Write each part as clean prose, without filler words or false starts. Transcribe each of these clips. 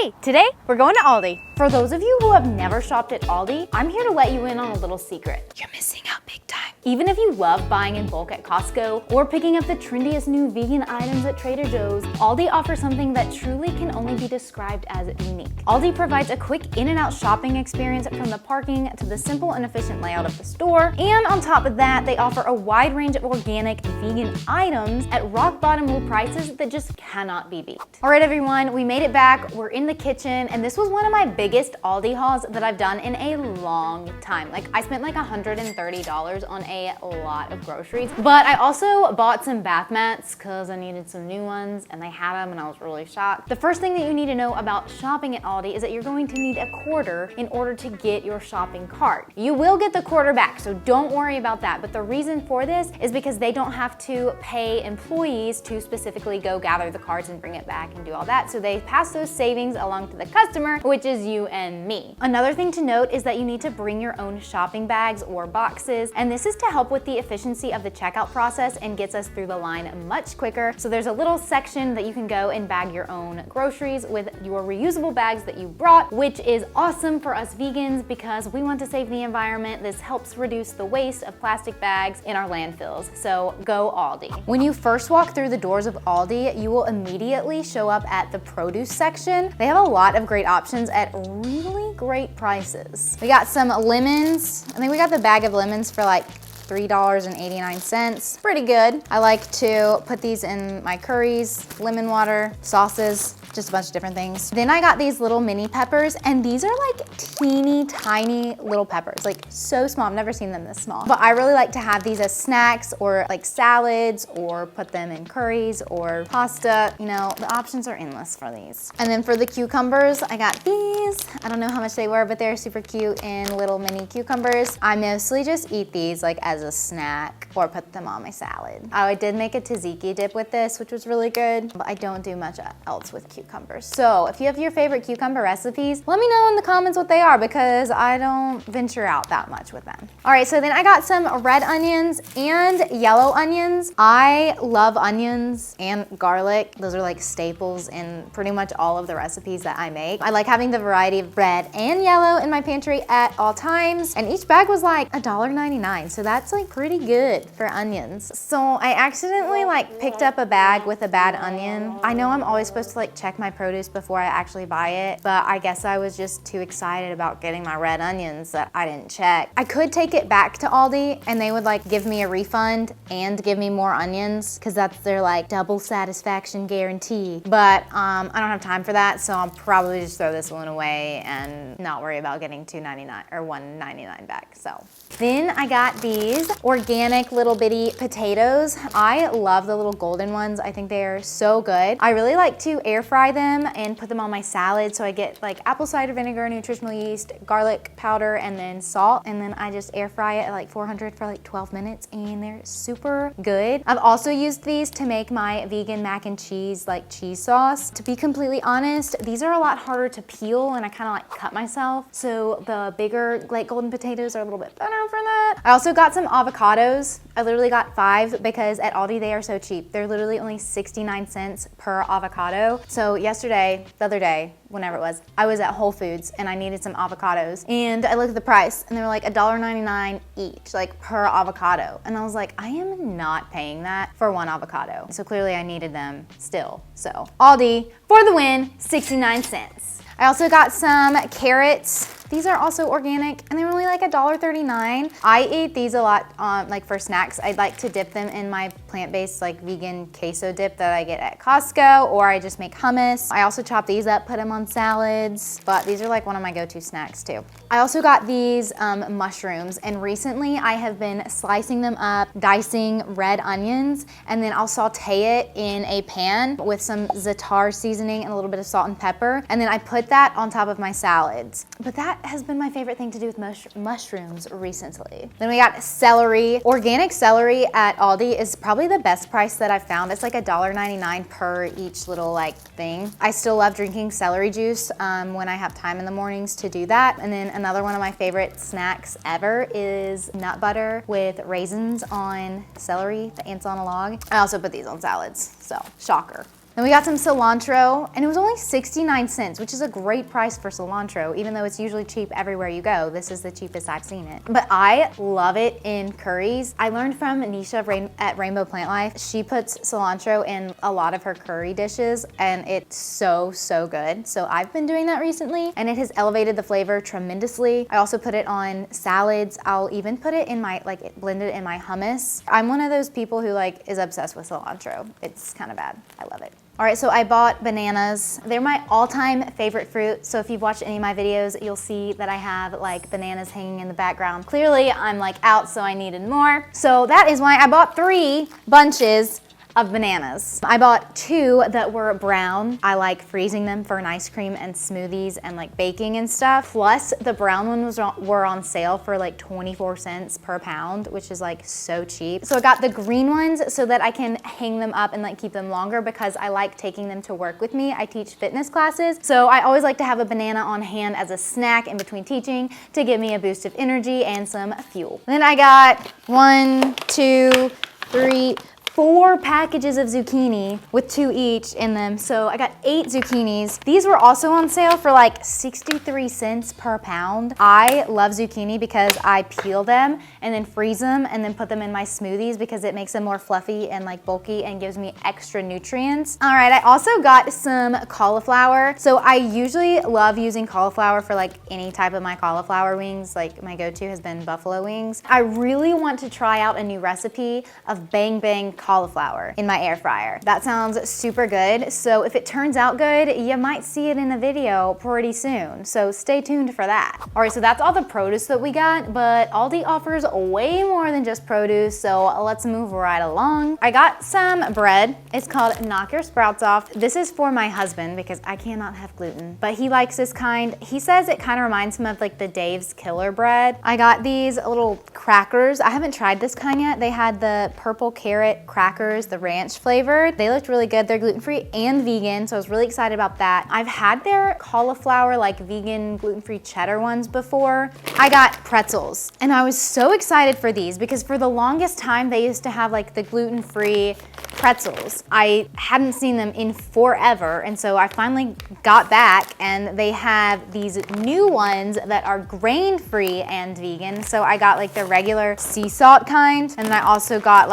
Hey, today we're going to Aldi. For those of you who have never shopped at Aldi, I'm here to let you in on a little secret. You're missing out big time. Even if you love buying in bulk at Costco or picking up the trendiest new vegan items at Trader Joe's, Aldi offers something that truly can only be described as unique. Aldi provides a quick in and out shopping experience from the parking to the simple and efficient layout of the store. And on top of that, they offer a wide range of organic vegan items at rock bottom low prices that just cannot be beat. All right, everyone, we made it back. We're in the kitchen, and this was one of my biggest Aldi hauls that I've done in a long time. Like, I spent like $130 on a lot of groceries, but I also bought some bath mats because I needed some new ones, and they had them, and I was really shocked. The first thing that you need to know about shopping at Aldi is that you're going to need a quarter in order to get your shopping cart. You will get the quarter back, so don't worry about that, but the reason for this is because they don't have to pay employees to specifically go gather the cards and bring it back and do all that, so they pass those savings along to the customer, which is you and me. Another thing to note is that you need to bring your own shopping bags or boxes, and this is to help with the efficiency of the checkout process and gets us through the line much quicker. So there's a little section that you can go and bag your own groceries with your reusable bags that you brought, which is awesome for us vegans because we want to save the environment. This helps reduce the waste of plastic bags in our landfills. So go Aldi. When you first walk through the doors of Aldi, you will immediately show up at the produce section. They have a lot of great options at really great prices. We got some lemons. I think we got the bag of lemons for like $3.89. Pretty good. I like to put these in my curries, lemon water, sauces, just a bunch of different things. Then I got these little mini peppers, and these are like teeny tiny little peppers, like so small. I've never seen them this small. But I really like to have these as snacks or like salads, or put them in curries or pasta. You know, the options are endless for these. And then for the cucumbers, I got these. I don't know how much they were, but they're super cute and little mini cucumbers. I mostly just eat these like as a snack or put them on my salad. Oh, I did make a tzatziki dip with this, which was really good, but I don't do much else with cucumbers. So if you have your favorite cucumber recipes, let me know in the comments what they are because I don't venture out that much with them. All right, so then I got some red onions and yellow onions. I love onions and garlic. Those are like staples in pretty much all of the recipes that I make. I like having the variety of red and yellow in my pantry at all times, and each bag was like $1.99, so that's like pretty good for onions. So I accidentally like picked up a bag with a bad onion. I know I'm always supposed to like check my produce before I actually buy it, but I guess I was just too excited about getting my red onions that I didn't check. I could take it back to Aldi and they would like give me a refund and give me more onions because that's their like double satisfaction guarantee. But I don't have time for that, so I'll probably just throw this one away and not worry about getting $2.99 or $1.99 back. So then I got these organic little bitty potatoes. I love the little golden ones. I think they are so good. I really like to air fry them and put them on my salad. So I get like apple cider vinegar, nutritional yeast, garlic powder, and then salt. And then I just air fry it at like 400 for like 12 minutes and they're super good. I've also used these to make my vegan mac and cheese, like cheese sauce. To be completely honest, these are a lot harder to peel and I kind of like cut myself. So the bigger like golden potatoes are a little bit better for that. I also got some avocados. I literally got 5 because at Aldi they are so cheap. They're literally only 69 cents per avocado. So yesterday, the other day, whenever it was, I was at Whole Foods and I needed some avocados and I looked at the price and they were like $1.99 each, like per avocado. And I was like, I am not paying that for one avocado. So clearly I needed them still. So Aldi for the win, 69 cents. I also got some carrots. These are also organic and they were only like $1.39. I eat these a lot like for snacks. I'd like to dip them in my plant-based like vegan queso dip that I get at Costco, or I just make hummus. I also chop these up, put them on salads, but these are like one of my go-to snacks too. I also got these mushrooms, and recently I have been slicing them up, dicing red onions, and then I'll saute it in a pan with some za'atar seasoning and a little bit of salt and pepper, and then I put that on top of my salads. But that has been my favorite thing to do with mushrooms recently. Then we got celery. Organic celery at Aldi is probably the best price that I've found. It's like $1.99 per each little like thing. I still love drinking celery juice when I have time in the mornings to do that. And then another one of my favorite snacks ever is nut butter with raisins on celery, the ants on a log. I also put these on salads, so shocker. Then we got some cilantro, and it was only 69 cents, which is a great price for cilantro, even though it's usually cheap everywhere you go. This is the cheapest I've seen it. But I love it in curries. I learned from Nisha at Rainbow Plant Life. She puts cilantro in a lot of her curry dishes, and it's so, so good. So I've been doing that recently, and it has elevated the flavor tremendously. I also put it on salads. I'll even put it in my, blend it in my hummus. I'm one of those people who is obsessed with cilantro. It's kind of bad. I love it. All right, so I bought bananas. They're my all-time favorite fruit. So if you've watched any of my videos, you'll see that I have bananas hanging in the background. Clearly, I'm out, so I needed more. So that is why I bought 3 bunches of bananas. I bought 2 that were brown. I like freezing them for an ice cream and smoothies and baking and stuff. Plus the brown ones were on sale for 24 cents per pound, which is so cheap. So I got the green ones so that I can hang them up and keep them longer because I like taking them to work with me. I teach fitness classes, so I always like to have a banana on hand as a snack in between teaching to give me a boost of energy and some fuel. Then I got 1, 2, 3, 4 packages of zucchini with 2 each in them. So I got 8 zucchinis. These were also on sale for 63 cents per pound. I love zucchini because I peel them and then freeze them and then put them in my smoothies because it makes them more fluffy and bulky and gives me extra nutrients. All right, I also got some cauliflower. So I usually love using cauliflower for any type of my cauliflower wings. My go-to has been buffalo wings. I really want to try out a new recipe of bang bang cauliflower in my air fryer. That sounds super good. So if it turns out good, you might see it in a video pretty soon. So stay tuned for that. All right, so that's all the produce that we got, but Aldi offers way more than just produce. So let's move right along. I got some bread. It's called Knock Your Sprouts Off. This is for my husband because I cannot have gluten, but he likes this kind. He says it kind of reminds him of the Dave's Killer bread. I got these little crackers. I haven't tried this kind yet. They had the purple carrot crackers, the ranch flavored. They looked really good. They're gluten-free and vegan, so I was really excited about that. I've had their cauliflower, vegan, gluten-free cheddar ones before. I got pretzels, and I was so excited for these because for the longest time, they used to have the gluten-free pretzels. I hadn't seen them in forever, and so I finally got back, and they have these new ones that are grain-free and vegan. So I got the regular sea salt kind, and then I also got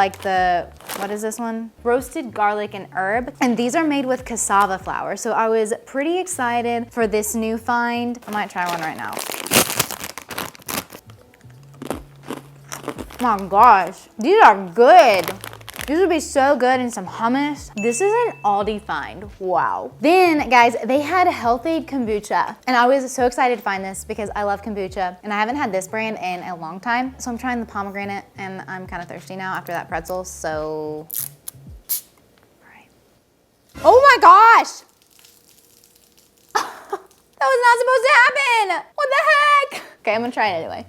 what is this one? Roasted garlic and herb. And these are made with cassava flour. So I was pretty excited for this new find. I might try one right now. Oh my gosh, these are good. These would be so good in some hummus. This is an Aldi find, wow. Then guys, they had healthy kombucha. And I was so excited to find this because I love kombucha and I haven't had this brand in a long time. So I'm trying the pomegranate and I'm kind of thirsty now after that pretzel, so. All right. Oh my gosh. That was not supposed to happen. What the heck? Okay, I'm gonna try it anyway.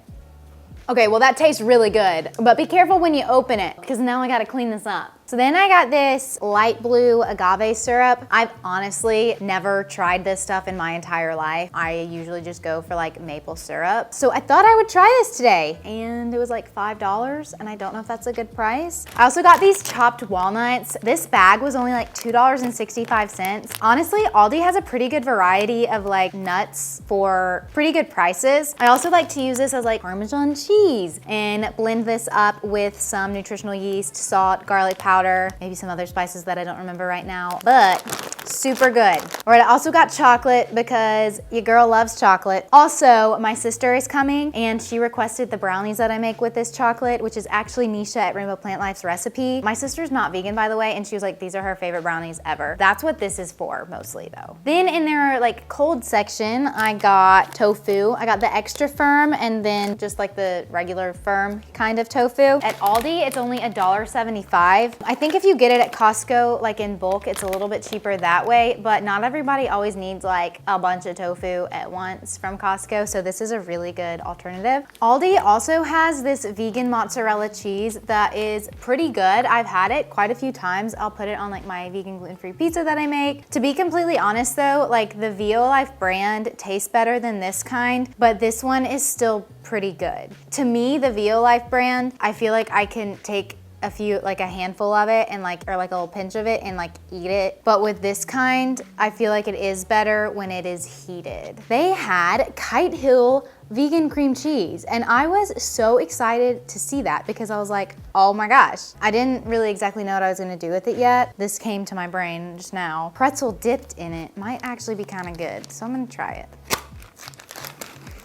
Okay, well that tastes really good, but be careful when you open it because now I gotta clean this up. So then I got this light blue agave syrup. I've honestly never tried this stuff in my entire life. I usually just go for maple syrup. So I thought I would try this today and it was $5 and I don't know if that's a good price. I also got these chopped walnuts. This bag was only $2.65. Honestly, Aldi has a pretty good variety of nuts for pretty good prices. I also like to use this as Parmesan cheese and blend this up with some nutritional yeast, salt, garlic powder, maybe some other spices that I don't remember right now, but super good. All right, I also got chocolate because your girl loves chocolate. Also, my sister is coming and she requested the brownies that I make with this chocolate, which is actually Nisha at Rainbow Plant Life's recipe. My sister's not vegan, by the way, and she was these are her favorite brownies ever. That's what this is for, mostly though. Then in their cold section, I got tofu. I got the extra firm and then just the regular firm kind of tofu. At Aldi, it's only $1.75. I think if you get it at Costco, in bulk, it's a little bit cheaper that way, but not everybody always needs a bunch of tofu at once from Costco, so this is a really good alternative. Aldi also has this vegan mozzarella cheese that is pretty good. I've had it quite a few times. I'll put it on my vegan gluten-free pizza that I make. To be completely honest though, the Violife brand tastes better than this kind, but this one is still pretty good. To me, the Violife brand, I feel I can take a few, like a handful of it and like, or like a little pinch of it and like eat it. But with this kind, I feel like it is better when it is heated. They had Kite Hill vegan cream cheese, and I was so excited to see that because I was like, oh my gosh. I didn't really exactly know what I was gonna do with it yet. This came to my brain just now. Pretzel dipped in it might actually be kind of good, so I'm gonna try it.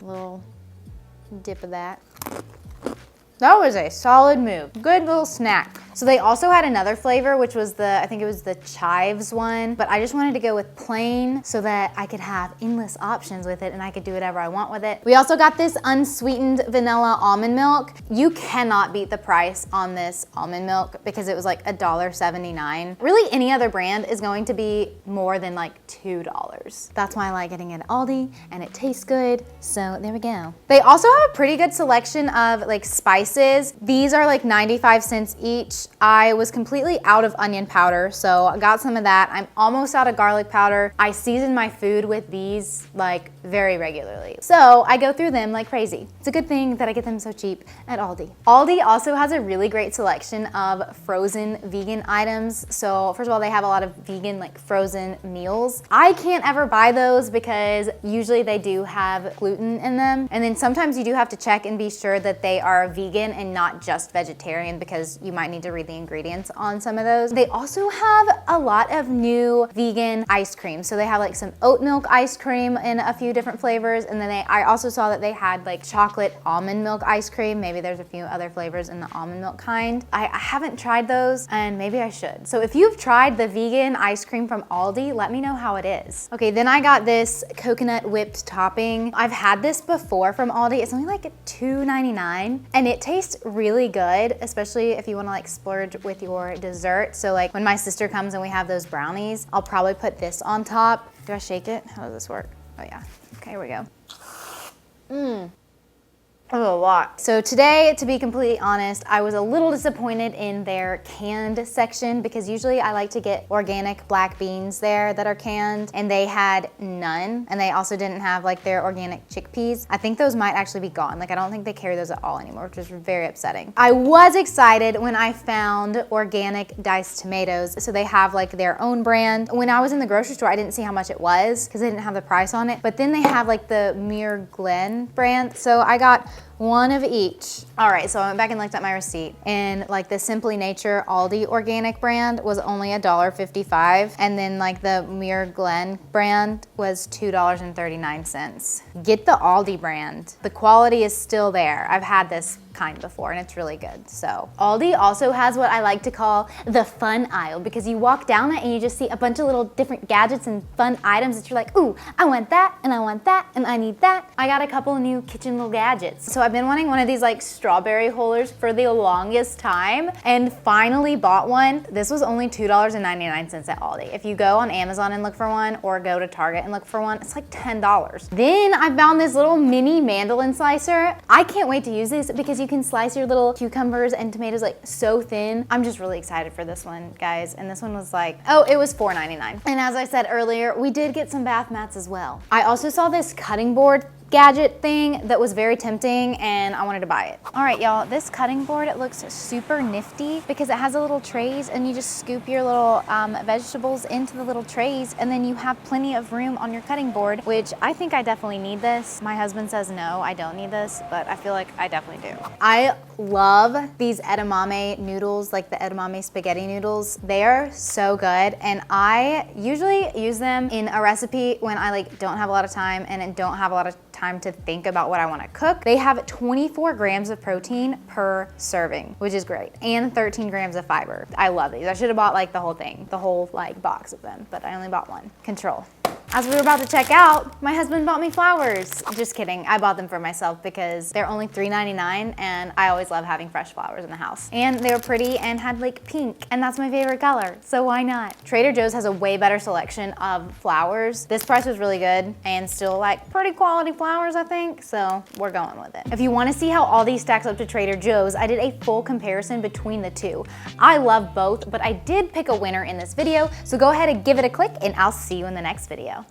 A little dip of that. That was a solid move. Good little snack. So they also had another flavor, which was I think it was the chives one, but I just wanted to go with plain so that I could have endless options with it and I could do whatever I want with it. We also got this unsweetened vanilla almond milk. You cannot beat the price on this almond milk because it was like $1.79. Really, any other brand is going to be more than like $2. That's why I like getting it at Aldi, and it tastes good, so there we go. They also have a pretty good selection of like spices. These are like 95 cents each. I was completely out of onion powder, so I got some of that. I'm almost out of garlic powder. I season my food with these like very regularly. So I go through them like crazy. It's a good thing that I get them so cheap at Aldi. Aldi also has a really great selection of frozen vegan items. So first of all, they have a lot of vegan like frozen meals. I can't ever buy those because usually they do have gluten in them. And then sometimes you do have to check and be sure that they are vegan and not just vegetarian because you might need to read the ingredients on some of those. They also have a lot of new vegan ice cream. So they have like some oat milk ice cream in a few different flavors. And then I also saw that they had like chocolate almond milk ice cream. Maybe there's a few other flavors in the almond milk kind. I haven't tried those and maybe I should. So if you've tried the vegan ice cream from Aldi, let me know how it is. Okay, then I got this coconut whipped topping. I've had this before from Aldi. It's only like $2.99 and it tastes really good, especially if you want to like splurge with your dessert. So like when my sister comes and we have those brownies, I'll probably put this on top. Do I shake it? How does this work? Oh yeah. Okay, here we go. That was a lot. So today, to be completely honest, I was a little disappointed in their canned section because usually I like to get organic black beans there that are canned, and they had none. And they also didn't have like their organic chickpeas. I think those might actually be gone. Like I don't think they carry those at all anymore, which is very upsetting. I was excited when I found organic diced tomatoes. So they have like their own brand. When I was in the grocery store, I didn't see how much it was because they didn't have the price on it. But then they have like the Muir Glen brand. So I got one of each. All right, so I went back and looked at my receipt, and like the Simply Nature Aldi organic brand was only $1.55, and then like the Muir Glen brand was $2.39. Get the Aldi brand. The quality is still there. I've had this kind before and it's really good. So Aldi also has what I like to call the fun aisle because you walk down it and you just see a bunch of little different gadgets and fun items that you're like, ooh, I want that and I want that and I need that. I got a couple of new kitchen little gadgets. So I've been wanting one of these like strawberry holders for the longest time and finally bought one. This was only $2.99 at Aldi. If you go on Amazon and look for one or go to Target and look for one, it's like $10. Then I found this little mini mandolin slicer. I can't wait to use this because you can slice your little cucumbers and tomatoes like so thin. I'm just really excited for this one, guys. And this one was like, oh, it was $4.99. And as I said earlier, we did get some bath mats as well. I also saw this cutting board gadget thing that was very tempting and I wanted to buy it. All right, y'all, this cutting board, it looks super nifty because it has a little trays and you just scoop your little vegetables into the little trays and then you have plenty of room on your cutting board, which I think I definitely need this. My husband says no, I don't need this, but I feel like I definitely do. I love these edamame noodles, like the edamame spaghetti noodles. They are so good and I usually use them in a recipe when I like don't have a lot of time and don't have a lot of time to think about what I want to cook. They have 24 grams of protein per serving, which is great, and 13 grams of fiber. I love these. I should have bought like the whole thing, the whole like box of them, but I only bought one. Control. As we were about to check out, my husband bought me flowers. Just kidding, I bought them for myself because they're only $3.99 and I always love having fresh flowers in the house. And they were pretty and had like pink, and that's my favorite color, so why not? Trader Joe's has a way better selection of flowers. This price was really good and still like pretty quality flowers, I think, so we're going with it. If you wanna see how Aldi stacks up to Trader Joe's, I did a full comparison between the two. I love both, but I did pick a winner in this video, so go ahead and give it a click and I'll see you in the next video.